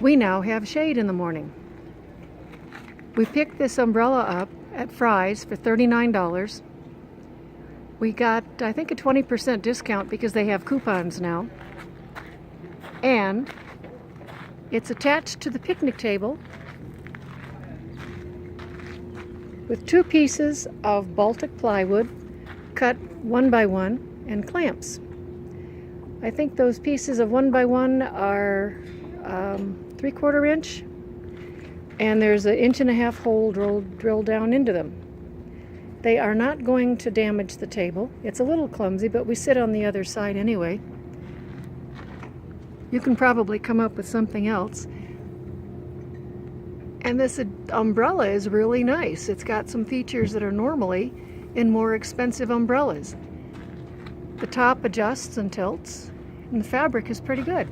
we now have shade in the morning. We picked this umbrella up at Fry's for $39. We got, I think, a 20% discount because they have coupons now. And it's attached to the picnic table with 2 pieces of Baltic plywood cut 1 by 1 and clamps. I think those pieces of 1 by 1 are 3/4 inch, and there's an 1.5 inch hole drilled down into them. They are not going to damage the table. It's a little clumsy, but we sit on the other side anyway. You can probably come up with something else. And this umbrella is really nice. It's got some features that are normally in more expensive umbrellas. The top adjusts and tilts, and the fabric is pretty good.